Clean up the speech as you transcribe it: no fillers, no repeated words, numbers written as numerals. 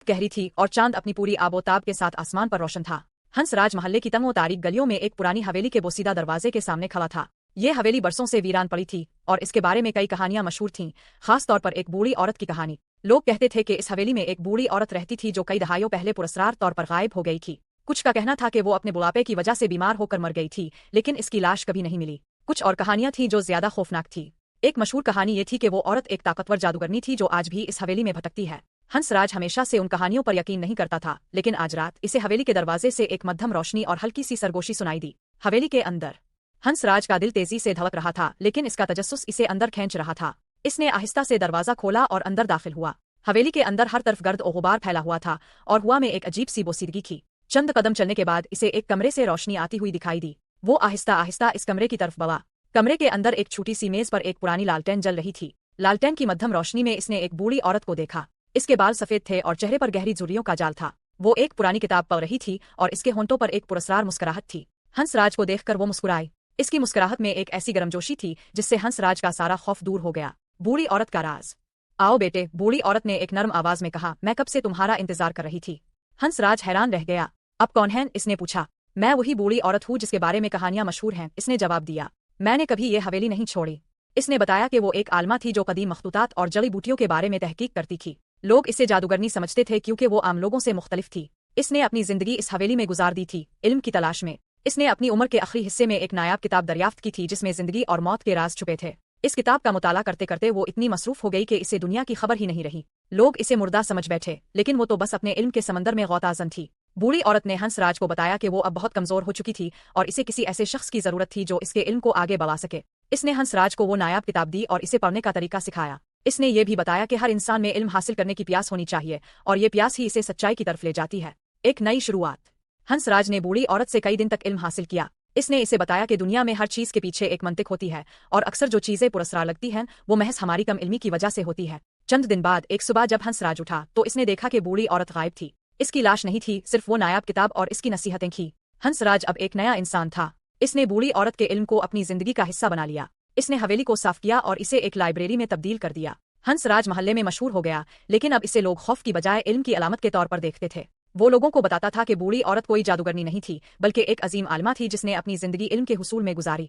गहरी थी और चांद अपनी पूरी आबोताब के साथ आसमान पर रोशन था। हंसराज महल्ले की तंग तारीख गलियों में एक पुरानी हवेली के बोसीदा दरवाजे के सामने खड़ा था। ये हवेली बरसों से वीरान पड़ी थी और इसके बारे में कई कहानियां मशहूर थीं, खास तौर पर एक बूढ़ी औरत की कहानी। लोग कहते थे कि इस हवेली में एक बूढ़ी औरत रहती थी जो कई दहाइयों पहले पुरस्कार तौर पर गायब हो गई थी। कुछ का कहना था कि वो अपने बुढ़ापे की वजह से बीमार होकर मर गई थी, लेकिन इसकी लाश कभी नहीं मिली। कुछ और कहानियां थीं जो ज्यादा खौफनाक थी। एक मशहूर कहानी ये थी कि वो औरत एक ताकतवर जादूगरनी थी जो आज भी इस हवेली में भटकती है। हंसराज हमेशा से उन कहानियों पर यकीन नहीं करता था, लेकिन आज रात इसे हवेली के दरवाजे से एक मध्यम रोशनी और हल्की सी सरगोशी सुनाई दी। हवेली के अंदर हंसराज का दिल तेजी से धड़क रहा था, लेकिन इसका तजस्सुस इसे अंदर खींच रहा था। इसने आहिस्ता से दरवाजा खोला और अंदर दाखिल हुआ। हवेली के अंदर हर तरफ गर्द और गुबार फैला हुआ था और हुआ में एक अजीब सी बोसीदगी थी। चंद कदम चलने के बाद इसे एक कमरे से रोशनी आती हुई दिखाई दी। वो आहिस्ता आहिस्ता इस कमरे की तरफ बढ़ा। कमरे के अंदर एक छोटी सी मेज पर एक पुरानी लालटेन जल रही थी। लालटेन की मध्यम रोशनी में इसने एक बूढ़ी औरत को देखा। इसके बाल सफेद थे और चेहरे पर गहरी झुर्रियों का जाल था। वो एक पुरानी किताब पढ़ रही थी और इसके होंठों पर एक पुरस्कार मुस्कुराहट थी। हंसराज को देखकर वो मुस्कुराई। इसकी मुस्कुराहट में एक ऐसी गर्मजोशी थी जिससे हंसराज का सारा खौफ दूर हो गया। बूढ़ी औरत का राज। आओ बेटे, बूढ़ी औरत ने एक नरम आवाज में कहा, मैं कब से तुम्हारा इंतजार कर रही थी। हंसराज हैरान रह गया। अब कौन है? इसने पूछा। मैं वही बूढ़ी औरत हूँ जिसके बारे में कहानियां मशहूर हैं, इसने जवाब दिया। मैंने कभी ये हवेली नहीं छोड़ी। इसने बताया कि वो एक आलमा थी जो कदीम मखतूतात और जड़ी बूटियों के बारे में तहकीक करती थी। लोग इसे जादूगरनी समझते थे क्योंकि वो आम लोगों से मुख्तलिफ थी। इसने अपनी जिंदगी इस हवेली में गुजार दी थी, इल्म की तलाश में। इसने अपनी उम्र के आखिरी हिस्से में एक नायाब किताब दरियाफ्त की थी जिसमें जिंदगी और मौत के राज छुपे थे। इस किताब का मुताला करते करते वो इतनी मसरूफ हो गई कि इसे दुनिया की खबर ही नहीं रही। लोग इसे मुर्दा समझ बैठे, लेकिन वो तो बस अपने इल्म के समंदर में गौताज़न थी। बूढ़ी औरत ने हंसराज को बताया कि वो अब बहुत कमजोर हो चुकी थी और इसे किसी ऐसे शख्स की जरूरत थी जो इसके इल्म को आगे बढ़ा सके। इसने हंसराज को वो नायाब किताब दी और इसे पढ़ने का तरीका सिखाया। इसने ये भी बताया कि हर इंसान में इल्म हासिल करने की प्यास होनी चाहिए और ये प्यास ही इसे सच्चाई की तरफ ले जाती है। एक नई शुरुआत। हंसराज ने बूढ़ी औरत से कई दिन तक इल्म हासिल किया। इसने इसे बताया कि दुनिया में हर चीज के पीछे एक मंतिक होती है और अक्सर जो चीजें पुरस्कार लगती हैं वो महज हमारी कम इल्मी की वजह से होती है। चंद दिन बाद एक सुबह जब हंसराज उठा तो इसने देखा कि बूढ़ी औरत गायब थी। इसकी लाश नहीं थी, सिर्फ वो नायाब किताब और इसकी नसीहतें थी। हंसराज अब एक नया इंसान था। इसने बूढ़ी औरत के इल्म को अपनी जिंदगी का हिस्सा बना लिया। इसने हवेली को साफ किया और इसे एक लाइब्रेरी में तब्दील कर दिया। हंसराज महल्ले में मशहूर हो गया, लेकिन अब इसे लोग खौफ की बजाय इल्म की अलामत के तौर पर देखते थे। वो लोगों को बताता था कि बूढ़ी औरत कोई जादूगरनी नहीं थी, बल्कि एक अजीम आलिमा थी जिसने अपनी जिंदगी इल्म के हुसूल में गुजारी।